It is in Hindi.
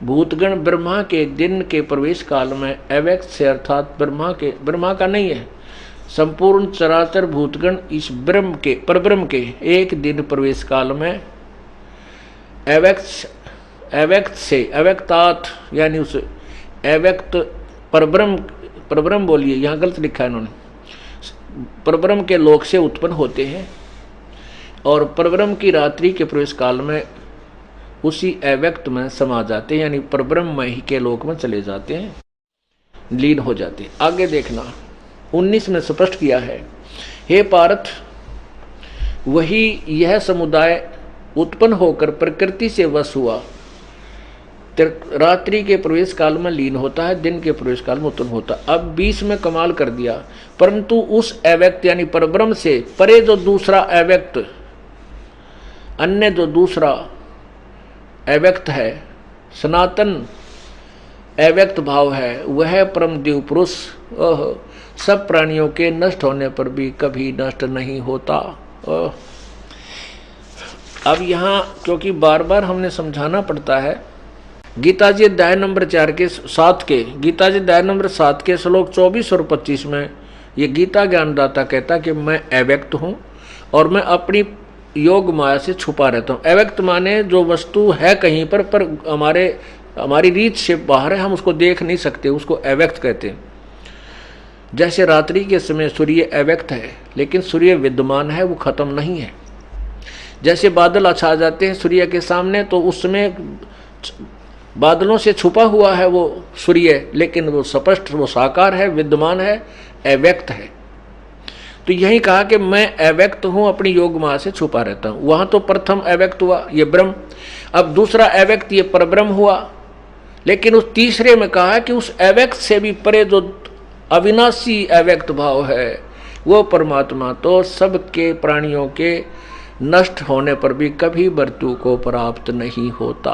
भूतगण ब्रह्मा के दिन के प्रवेश काल में अव्यक्त से अर्थात ब्रह्मा का नहीं है, संपूर्ण चराचर भूतगण इस ब्रह्म के परब्रह्म के एक दिन प्रवेश काल में अव्यक्त से अव्यक्तात् यानी उस अव्यक्त परब्रह्म बोलिए, यहाँ गलत लिखा है इन्होंने, परब्रह्म के लोक से उत्पन्न होते हैं और परब्रह्म की रात्रि के प्रवेश काल में उसी अव्यक्त में समा जाते हैं, यानी परब्रह्म ही के लोक में चले जाते हैं, लीन हो जाते हैं। आगे देखना 19 में स्पष्ट किया है, हे पार्थ, वही यह समुदाय उत्पन्न होकर प्रकृति से वश हुआ, रात्रि के प्रवेश काल में लीन होता है, दिन के प्रवेश काल में उत्पन्न होता है। अब 20 में कमाल कर दिया, परंतु उस अव्यक्त यानी परब्रह्म से परे जो दूसरा अव्यक्त, अन्य जो दूसरा अव्यक्त है, सनातन अव्यक्त भाव है, वह परम दिव्य पुरुष सब प्राणियों के नष्ट होने पर भी कभी नष्ट नहीं होता। अब यहाँ क्योंकि बार बार हमने समझाना पड़ता है, गीता जी अध्याय नंबर 7 के गीता जी अध्याय नंबर 7 के श्लोक 24 और 25 में ये गीता ज्ञानदाता कहता कि मैं अव्यक्त हूँ और मैं अपनी योग माया से छुपा रहता हूँ। अव्यक्त माने जो वस्तु है कहीं पर हमारी रीत से बाहर है, हम उसको देख नहीं सकते, उसको अव्यक्त कहते हैं। जैसे रात्रि के समय सूर्य अव्यक्त है लेकिन सूर्य विद्यमान है, वो खत्म नहीं है। जैसे बादल छा जाते हैं सूर्य के सामने तो उस समय बादलों से छुपा हुआ है वो सूर्य, लेकिन वो स्पष्ट, वो साकार है, विद्यमान है, अव्यक्त है। तो यही कहा कि मैं अव्यक्त हूं, अपनी योग माया से छुपा रहता हूं। वहां तो प्रथम अव्यक्त हुआ ये ब्रह्म, अब दूसरा अव्यक्त ये परब्रह्म हुआ, लेकिन उस तीसरे में कहा कि उस अव्यक्त से भी परे जो अविनाशी अव्यक्त भाव है वो परमात्मा तो सबके प्राणियों के नष्ट होने पर भी कभी मृत्यु को प्राप्त नहीं होता।